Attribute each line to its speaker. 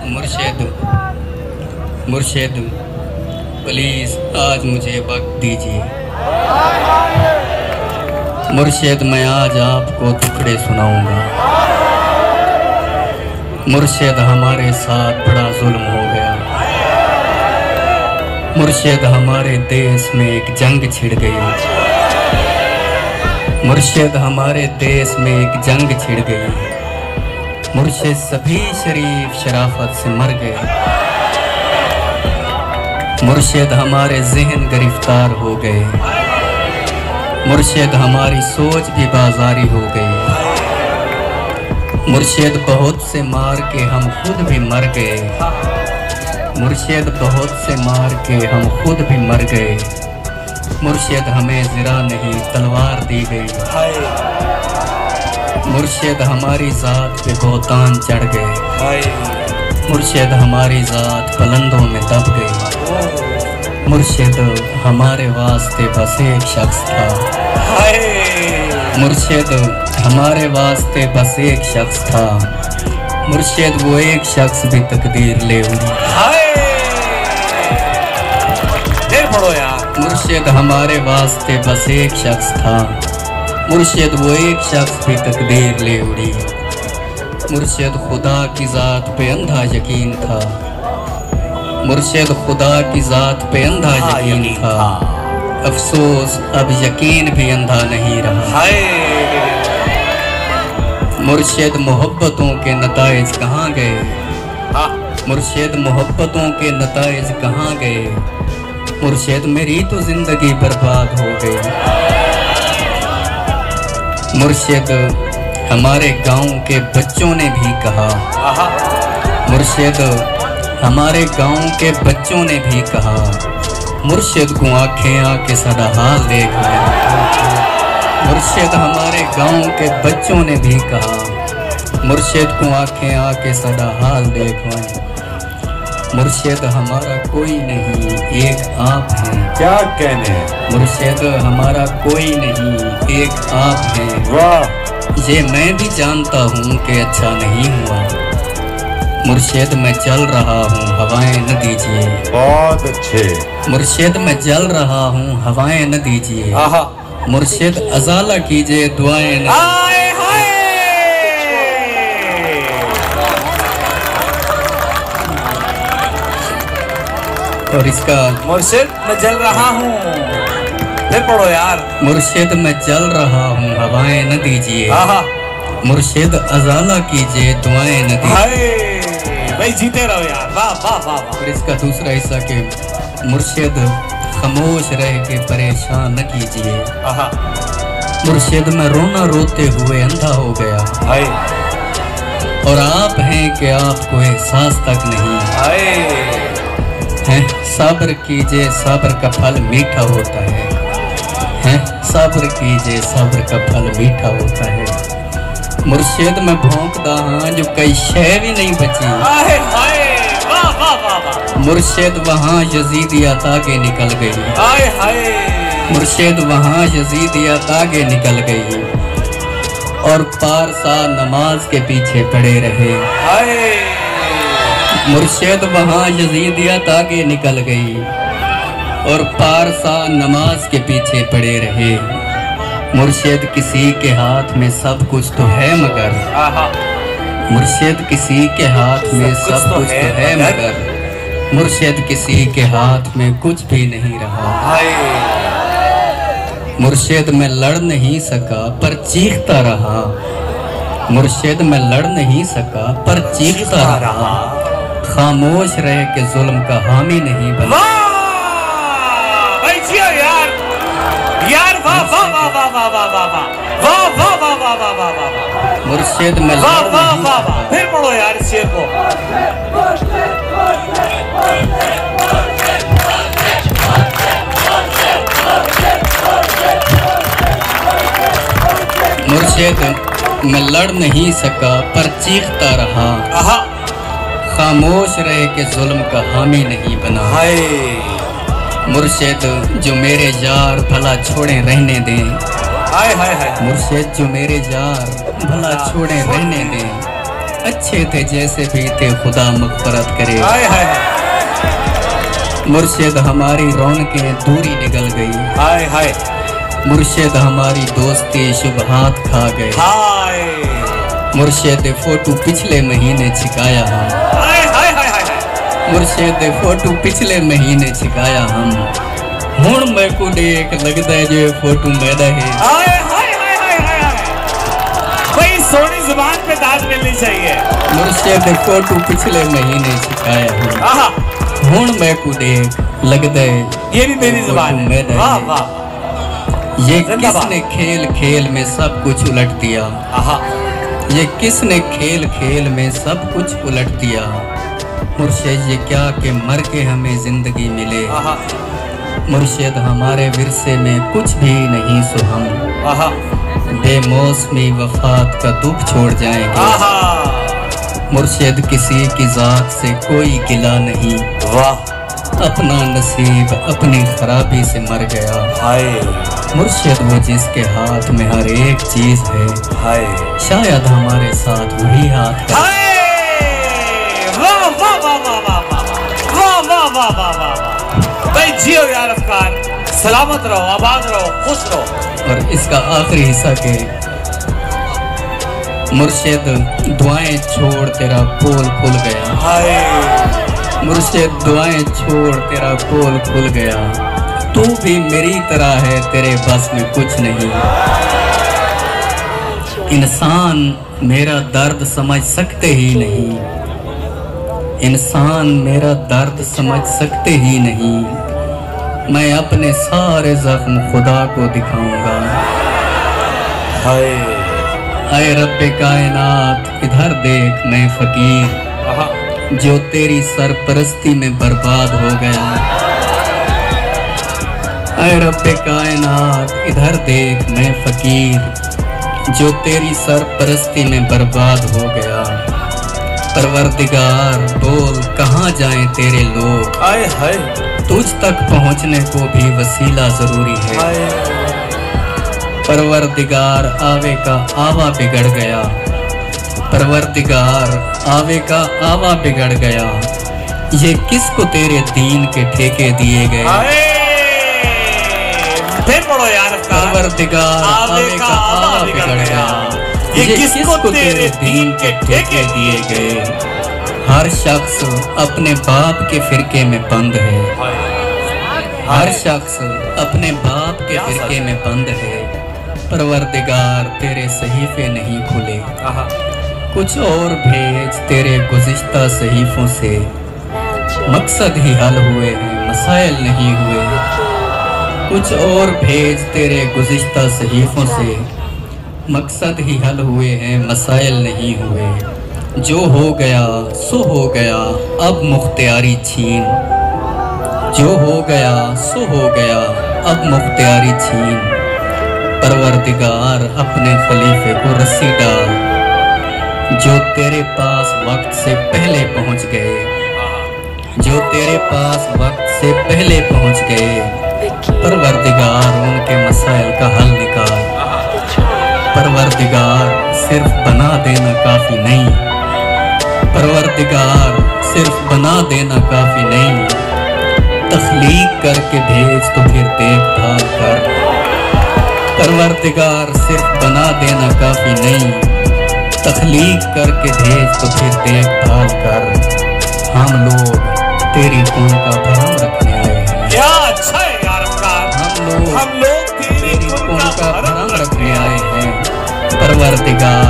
Speaker 1: मुर्शिद मुर्शिद प्लीज आज मुझे वक्त दीजिए। मुर्शिद मैं आज आपको टुकड़े सुनाऊंगा। मुर्शिद हमारे साथ बड़ा जुल्म हो गया। मुर्शिद हमारे देश में एक जंग छिड़ गई। मुर्शिद हमारे देश में एक जंग छिड़ गई। मुर्शिद सभी शरीफ शराफत से मर गए। मुर्शिद हमारे जहन गिरफ्तार हो गए। मुर्शिद हमारी सोच भी बाजारी हो गई। मुर्शिद बहुत से मार के हम खुद भी मर गए। मुर्शिद बहुत से मार के हम खुद भी मर गए। मुर्शिद हमें ज़रा नहीं तलवार दी गई। मुर्शिद हमारी ज़ात पे बहुतान चढ़ गए। मुर्शिद हमारी ज़ात पलंदों में दब गई। मुर्शिद हमारे वास्ते बस एक शख्स था। मुर्शिद हमारे वास्ते बस एक शख्स था। मुर्शिद वो एक शख्स भी तकदीर ले उड़ी। मुर्शिद हमारे वास्ते बस एक शख्स था। मुर्शिद वो एक शख्स भी तकदीर ले उड़ी। मुर्शिद खुदा की ज़ात पे अंधा यकीन था। मुर्शिद खुदा की ज़ात पे अंधा यकीन था। अफसोस अब यकीन भी अंधा नहीं रहा। मुर्शिद मोहब्बतों के नताइज कहाँ गए? मुर्शिद मोहब्बतों के नताइज कहाँ गए? मुर्शिद मेरी तो जिंदगी बर्बाद हो गई। मुर्शिद हमारे गांव के बच्चों ने भी कहा। मुर्शिद हमारे गांव के बच्चों ने भी कहा। मुर्शिद को आंखें आके सदा हाल देख लें। मुर्शिद हमारे गांव के बच्चों ने भी कहा। मुर्शिद को आंखें आके सदा हाल देख लें। मुर्शिद हमारा कोई नहीं एक आप हैं।
Speaker 2: क्या कहने?
Speaker 1: मुर्शिद हमारा कोई नहीं एक आप हैं।
Speaker 2: वाह!
Speaker 1: ये मैं भी जानता हूँ कि अच्छा नहीं हुआ। मुर्शिद मैं चल रहा हूँ हवाएं न दीजिए।
Speaker 2: बहुत अच्छे।
Speaker 1: मुर्शिद मैं जल रहा हूँ हवाएं न दीजिए। मुर्शिद अजाला कीजिए दुआएं न। और इसका
Speaker 3: मुर्शिद मैं जल रहा हूँ। फिर पढ़ो यार।
Speaker 1: मुर्शिद मैं जल रहा हूँ हवाएं न दीजिए। मुर्शिद अजाला कीजिए दुआएं न दीजिए।
Speaker 3: भाई जीते रहो यार। वाह वाह वाह वाह।
Speaker 1: और इसका दूसरा हिस्सा के मुर्शिद खामोश रह के परेशान न कीजिए। मुर्शिद मैं रोना रोते हुए अंधा हो गया। और आप हैं कि आपको एहसास तक नहीं है। सब्र कीजिए सब्र का फल मीठा होता है। सब्र कीजिए सब्र का फल मीठा होता है। मुर्शिद में भौंकदा हाँ जो कई शय भी नहीं बची। मुर्शिद वहाँ यजीदियत आगे निकल गई। मुर्शिद वहाँ यजीदियत आगे निकल गई। और पारसा नमाज के पीछे पड़े रहे। मुर्शिद वहाँ यजीदियत आगे निकल गई। और पारसा नमाज के पीछे पड़े रहे। मुर्शिद किसी के हाथ में सब कुछ तो है मगर। मुर्शिद किसी के हाथ में सब कुछ तो है मगर। मुर्शिद किसी के हाथ में कुछ भी नहीं रहा। मुर्शिद में लड़ नहीं सका पर चीखता रहा। मुर्शिद में लड़ नहीं सका पर चीखता रहा। खामोश रह के जुल्म का हामी नहीं बना। मुर्शिद में
Speaker 3: फिर पढ़ो यार शेर को।
Speaker 1: मुर्शिद में लड़ नहीं सका पर चीखता रहा। खामोश रह के जुल्म का हामी नहीं बना। मुर्शिद जो मेरे यार भला छोड़े रहने दें। मुर्शिद जो मेरे यार भला छोड़े रहने दें। अच्छे थे जैसे भी थे, खुदा मग़फ़िरत करे।
Speaker 3: हाय हाय
Speaker 1: मुर्शिद हमारी रौनकें दूरी निकल गई।
Speaker 3: हाय हाय
Speaker 1: मुर्शिद हमारी दोस्ती शुभ हाथ खा गए।
Speaker 3: हाय
Speaker 1: मुर्शिद फोटो पिछले महीने छिकाया हम।
Speaker 3: हाय हाय हाय हाय
Speaker 1: मुर्शिद फोटो पिछले महीने छिकाया हम। हुण मैं को देख लगदा है जो फोटो मेरा है।
Speaker 3: हाय हाय हाय हाय हाय भाई सोनी जुबान पे दाद मिलनी चाहिए।
Speaker 1: मुर्शिद फोटो पिछले महीने छिकाया हम।
Speaker 3: आहा
Speaker 1: हुण मैं को देख लगदा है
Speaker 3: ये भी मेरी जुबान है।
Speaker 1: मेरा
Speaker 3: वाह
Speaker 1: है।
Speaker 3: वाह
Speaker 1: ये
Speaker 3: जिंदाबाद।
Speaker 1: किसने खेल खेल में सब कुछ उलट दिया।
Speaker 3: आहा
Speaker 1: ये किसने खेल खेल में सब कुछ उलट दिया। मुर्शिद ये क्या कि मर के हमें जिंदगी मिले।
Speaker 3: आहा
Speaker 1: मुर्शिद हमारे विरसे में कुछ भी नहीं सो हम
Speaker 3: आहा
Speaker 1: बेमौसमी वफात का दुख छोड़ जाएंगे।
Speaker 3: आहा
Speaker 1: मुर्शिद किसी की जात से कोई गिला नहीं।
Speaker 3: वाह
Speaker 1: अपना नसीब अपनी खराबी से मर गया।
Speaker 3: हाय
Speaker 1: मुर्शिद वो जिसके हाथ में हर एक चीज है,
Speaker 3: हाय
Speaker 1: शायद हमारे साथ वही हाथ का।
Speaker 3: हाय वाह वाह वाह वाह वाह वाह वाह वाह वाह वाह भाई जियो यार अफकार, सलामत रहो, आबाद रहो, खुश रहो।
Speaker 1: और इसका आखिरी हिस्सा के मुर्शिद दुआएं छोड़ तेरा पोल खुल गया।
Speaker 3: हाय
Speaker 1: मुर्शिद दुआएं छोड़ तेरा पोल खुल गया। तू भी मेरी तरह है, तेरे बस में कुछ नहीं। इंसान मेरा दर्द समझ सकते ही नहीं। इंसान मेरा दर्द समझ सकते ही नहीं। मैं अपने सारे जख्म खुदा को दिखाऊंगा।
Speaker 3: हाय
Speaker 1: ऐ रब्बे कायनात इधर देख मैं फकीर
Speaker 3: आहा
Speaker 1: जो तेरी सरपरस्ती में बर्बाद हो गया। ऐ रब्बे कायनात इधर देख मैं फकीर जो तेरी सरपरस्ती में बर्बाद हो गया। परवरदिगार बोल कहाँ जाएं तेरे लोग।
Speaker 3: हाय हाय
Speaker 1: तुझ तक पहुँचने को भी वसीला जरूरी है।
Speaker 3: हाय
Speaker 1: परवरदिगार आवे का आवा बिगड़ गया। परवरदिगार आवे का आवा बिगड़ गया। ये किसको तेरे दीन के ठेके दिए गए।
Speaker 3: हाय फिर पढ़ो यार अफकार।
Speaker 1: परवरदिगार आवे का आवा बिगड़ गया। ये किसको तेरे दीन के ठेके दिए गए। हर शख्स अपने बाप के फिरके में बंद है। हर शख्स अपने बाप के फिरके में बंद है। परवरदिगार तेरे सहीफे नहीं खुले। कुछ और भेज तेरे गुज़िश्ता सहीफों से। मकसद ही हल हुए हैं, मसाइल नहीं हुए। कुछ और भेज तेरे गुज़िश्ता सहीफों से। मकसद ही हल हुए हैं, मसाइल नहीं हुए। जो हो गया सो हो गया, अब मुख्तियारी छीन। जो हो गया सो हो गया, अब मुख्तियारी छीन। परवरदिगार अपने खलीफे को रस्सी डाल जो तेरे पास वक्त से पहले पहुंच गए। जो तेरे पास वक्त से पहले पहुंच गए। परवरदिगार उनके मसाइल का हल निकाल। परवरदिगार सिर्फ बना देना काफी नहीं। परवरदिगार सिर्फ बना देना काफी नहीं। तख्लीक करके भेज तो फिर देखभाल कर। परवरदिगार सिर्फ बना देना काफी नहीं। तख्लीक करके भेज तो फिर देखभाल कर। हम लोग तेरी कौन का भरम रखने आए हैं।
Speaker 3: क्या अच्छा है यार अफकार।
Speaker 1: हम लोग
Speaker 3: तेरी
Speaker 1: कौन का भरम रखने आए हैं। परवरदिगार